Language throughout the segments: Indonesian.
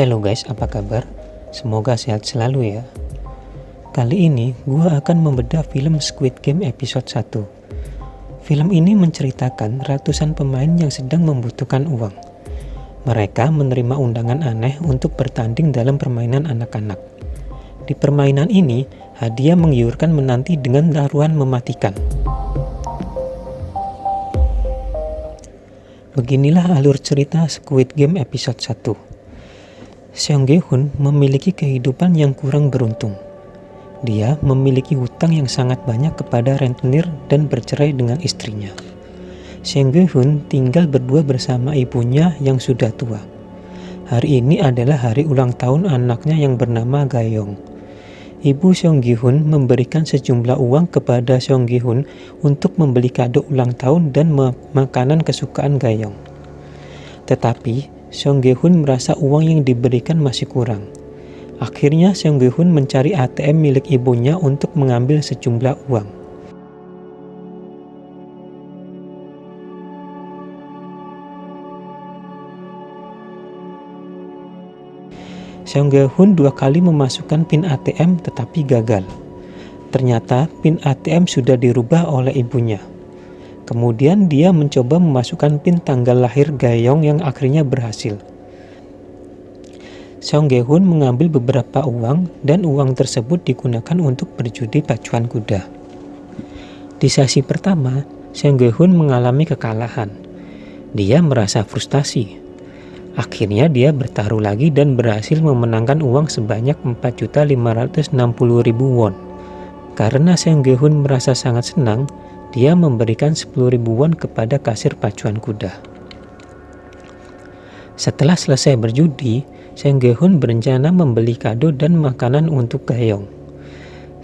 Hello guys, apa kabar? Semoga sehat selalu ya. Kali ini gue akan membedah film Squid Game episode 1. Film ini menceritakan ratusan pemain yang sedang membutuhkan uang. Mereka menerima undangan aneh untuk bertanding dalam permainan anak-anak. Di permainan ini, hadiah menggiurkan menanti dengan taruhan mematikan. Beginilah alur cerita Squid Game episode 1. Seong Gi-hun memiliki kehidupan yang kurang beruntung. Dia memiliki hutang yang sangat banyak kepada rentenir dan bercerai dengan istrinya. Seong Gi-hun tinggal berdua bersama ibunya yang sudah tua. Hari ini adalah hari ulang tahun anaknya yang bernama Gayong. Ibu Seong Gi-hun memberikan sejumlah uang kepada Seong Gi-hun untuk membeli kado ulang tahun dan makanan kesukaan Gayong. Tetapi Seong Gi-hun merasa uang yang diberikan masih kurang. Akhirnya Seong Gi-hun mencari ATM milik ibunya untuk mengambil sejumlah uang. Seong Gi-hun 2 kali memasukkan PIN ATM tetapi gagal. Ternyata PIN ATM sudah dirubah oleh ibunya. Kemudian dia mencoba memasukkan PIN tanggal lahir Gayong yang akhirnya berhasil. Seong Gi-hun mengambil beberapa uang dan uang tersebut digunakan untuk berjudi pacuan kuda. Di sesi pertama, Seong Gi-hun mengalami kekalahan. Dia merasa frustasi. Akhirnya dia bertaruh lagi dan berhasil memenangkan uang sebanyak 4.560.000 won. Karena Seong Gi-hun merasa sangat senang, dia memberikan 10.000 won kepada kasir pacuan kuda. Setelah selesai berjudi, Seong Gi-hun berencana membeli kado dan makanan untuk Gayong.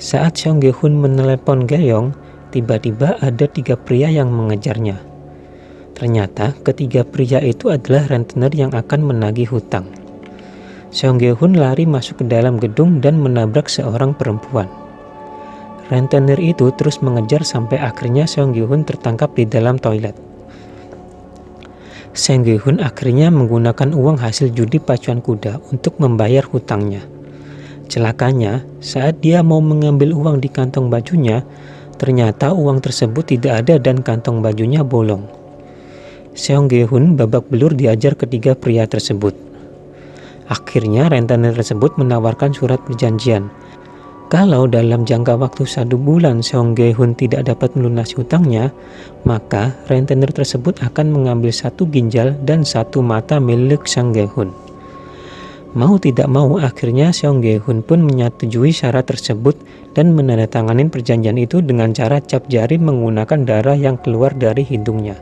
Saat Seong Gi-hun menelepon Gayong, tiba-tiba ada 3 pria yang mengejarnya. Ternyata ketiga pria itu adalah rentenir yang akan menagih hutang. Seong Gi-hun lari masuk ke dalam gedung dan menabrak seorang perempuan. Rentenir itu terus mengejar sampai akhirnya Seong Gi-hun tertangkap di dalam toilet. Seong Gi-hun akhirnya menggunakan uang hasil judi pacuan kuda untuk membayar hutangnya. Celakanya, saat dia mau mengambil uang di kantong bajunya, ternyata uang tersebut tidak ada dan kantong bajunya bolong. Seong Gi-hun babak belur diajar ketiga pria tersebut. Akhirnya rentenir tersebut menawarkan surat perjanjian. Kalau dalam jangka waktu 1 bulan Seong Gi-hun tidak dapat melunasi hutangnya, maka rentenir tersebut akan mengambil 1 ginjal dan 1 mata milik Seong Gi-hun. Mau tidak mau, akhirnya Seong Gi-hun pun menyetujui syarat tersebut dan menandatangani perjanjian itu dengan cara cap jari menggunakan darah yang keluar dari hidungnya.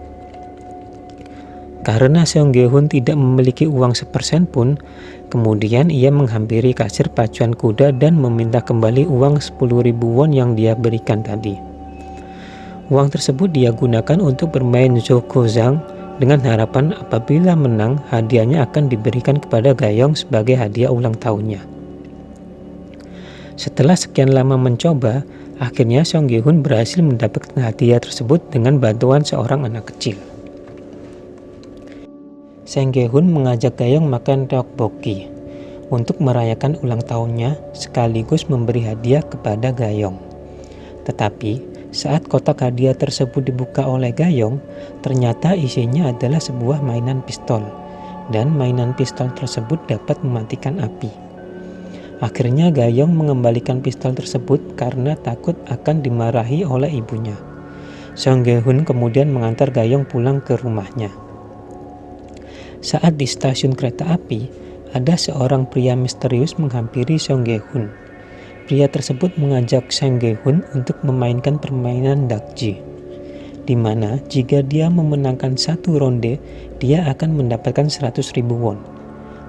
Karena Seong Gi-hun tidak memiliki uang sepersen pun, kemudian ia menghampiri kasir pacuan kuda dan meminta kembali uang 10.000 won yang dia berikan tadi. Uang tersebut dia gunakan untuk bermain Zhokuzang dengan harapan apabila menang, hadiahnya akan diberikan kepada Gayong sebagai hadiah ulang tahunnya. Setelah sekian lama mencoba, akhirnya Seong Gi-hun berhasil mendapatkan hadiah tersebut dengan bantuan seorang anak kecil. Seong Gi-hun mengajak Gayong makan tteokbokki untuk merayakan ulang tahunnya sekaligus memberi hadiah kepada Gayong. Tetapi saat kotak hadiah tersebut dibuka oleh Gayong, ternyata isinya adalah sebuah mainan pistol dan mainan pistol tersebut dapat mematikan api. Akhirnya Gayong mengembalikan pistol tersebut karena takut akan dimarahi oleh ibunya. Seong Gi-hun kemudian mengantar Gayong pulang ke rumahnya. Saat di stasiun kereta api, ada seorang pria misterius menghampiri Seong Gi-hun. Pria tersebut mengajak Seong Gi-hun untuk memainkan permainan dakji, di mana jika dia memenangkan 1 ronde, dia akan mendapatkan 100.000 won.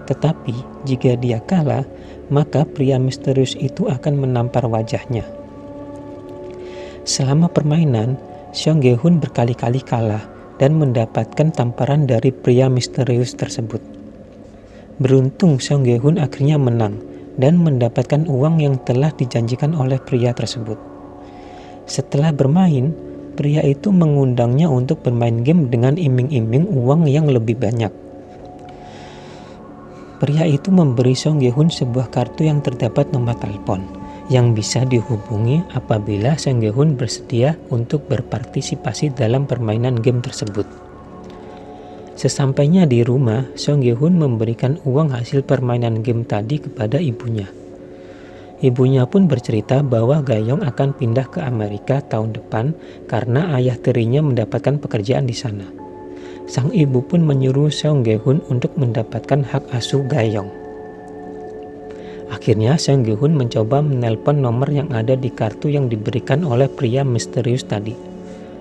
Tetapi jika dia kalah, maka pria misterius itu akan menampar wajahnya. Selama permainan, Seong Gi-hun berkali-kali kalah dan mendapatkan tamparan dari pria misterius tersebut. Beruntung Seong Gi-hun akhirnya menang dan mendapatkan uang yang telah dijanjikan oleh pria tersebut. Setelah bermain, pria itu mengundangnya untuk bermain game dengan iming-iming uang yang lebih banyak. Pria itu memberi Song Ge-hun sebuah kartu yang terdapat nomor telepon yang bisa dihubungi apabila Song Ge-hun bersedia untuk berpartisipasi dalam permainan game tersebut. Sesampainya di rumah, Song Ge-hun memberikan uang hasil permainan game tadi kepada ibunya. Ibunya pun bercerita bahwa Ga-young akan pindah ke Amerika tahun depan karena ayah tirinya mendapatkan pekerjaan di sana. Sang ibu pun menyuruh Song Ge-hun untuk mendapatkan hak asuh Ga-young. Akhirnya Song Ge-hun mencoba menelpon nomor yang ada di kartu yang diberikan oleh pria misterius tadi.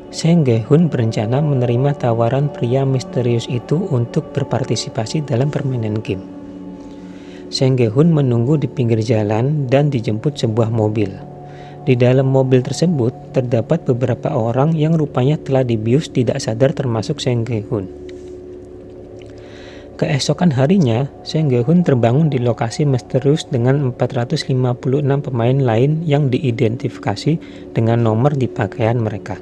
Song Ge-hun berencana menerima tawaran pria misterius itu untuk berpartisipasi dalam permainan game. Song Ge-hun menunggu di pinggir jalan dan dijemput sebuah mobil. Di dalam mobil tersebut terdapat beberapa orang yang rupanya telah dibius tidak sadar termasuk Song Ge-hun. Keesokan harinya, Song Ge-hun terbangun di lokasi misterius dengan 456 pemain lain yang diidentifikasi dengan nomor di pakaian mereka.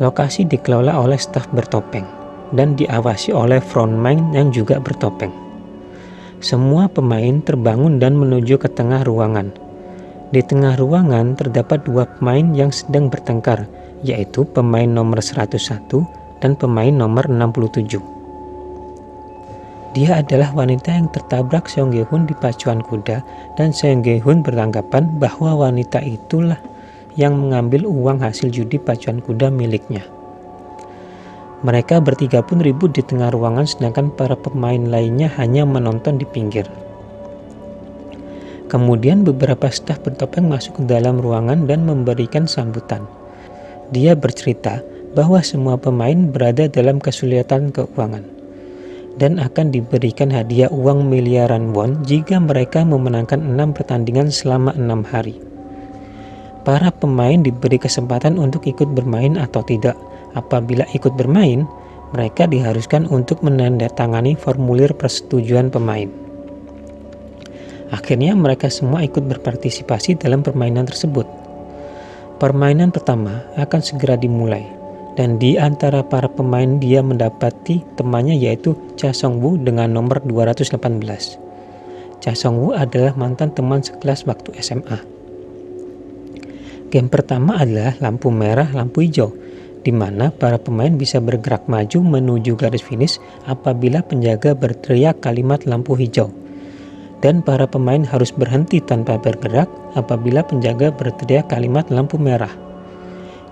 Lokasi dikelola oleh staf bertopeng dan diawasi oleh frontman yang juga bertopeng. Semua pemain terbangun dan menuju ke tengah ruangan. Di tengah ruangan terdapat dua pemain yang sedang bertengkar, yaitu pemain nomor 101 dan pemain nomor 67. Dia adalah wanita yang tertabrak Song Ge-hun di pacuan kuda, dan Song Ge-hun beranggapan bahwa wanita itulah yang mengambil uang hasil judi pacuan kuda miliknya. Mereka bertiga pun ribut di tengah ruangan, sedangkan para pemain lainnya hanya menonton di pinggir. Kemudian beberapa staf bertopeng masuk ke dalam ruangan dan memberikan sambutan. Dia bercerita bahwa semua pemain berada dalam kesulitan keuangan dan akan diberikan hadiah uang miliaran won jika mereka memenangkan 6 pertandingan selama 6 hari. Para pemain diberi kesempatan untuk ikut bermain atau tidak. Apabila ikut bermain, mereka diharuskan untuk menandatangani formulir persetujuan pemain. Akhirnya mereka semua ikut berpartisipasi dalam permainan tersebut. Permainan pertama akan segera dimulai, dan di antara para pemain dia mendapati temannya yaitu Cha Song-woo dengan nomor 218. Cha Song-woo adalah mantan teman sekelas waktu SMA. Game pertama adalah lampu merah, lampu hijau, di mana para pemain bisa bergerak maju menuju garis finish apabila penjaga berteriak kalimat lampu hijau. Dan para pemain harus berhenti tanpa bergerak apabila penjaga berteriak kalimat lampu merah.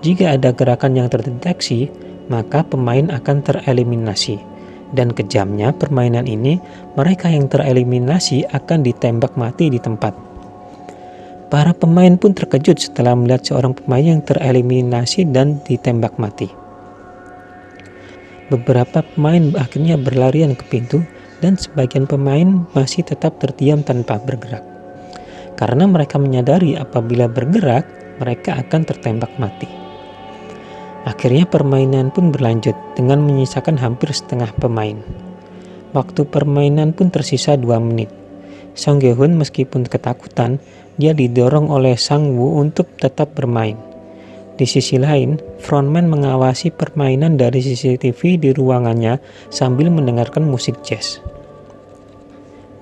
Jika ada gerakan yang terdeteksi, maka pemain akan tereliminasi. Dan kejamnya permainan ini, mereka yang tereliminasi akan ditembak mati di tempat. Para pemain pun terkejut setelah melihat seorang pemain yang tereliminasi dan ditembak mati. Beberapa pemain akhirnya berlarian ke pintu, dan sebagian pemain masih tetap terdiam tanpa bergerak. Karena mereka menyadari apabila bergerak, mereka akan tertembak mati. Akhirnya permainan pun berlanjut dengan menyisakan hampir setengah pemain. Waktu permainan pun tersisa 2 menit. Song Ge-hun meskipun ketakutan, dia didorong oleh Sang-woo untuk tetap bermain. Di sisi lain, frontman mengawasi permainan dari CCTV di ruangannya sambil mendengarkan musik jazz.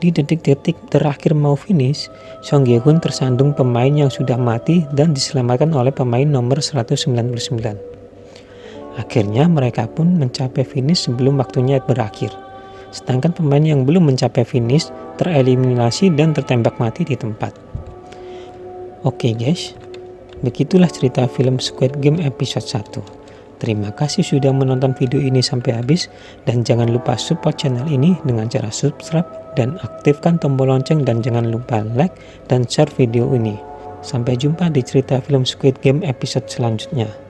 Di detik-detik terakhir mau finish, Song Ge-hun tersandung pemain yang sudah mati dan diselamatkan oleh pemain nomor 199. Akhirnya mereka pun mencapai finish sebelum waktunya berakhir. Sedangkan pemain yang belum mencapai finish tereliminasi dan tertembak mati di tempat. Oke guys, begitulah cerita film Squid Game episode 1. Terima kasih sudah menonton video ini sampai habis, dan jangan lupa support channel ini dengan cara subscribe dan aktifkan tombol lonceng, dan jangan lupa like dan share video ini. Sampai jumpa di cerita film Squid Game episode selanjutnya.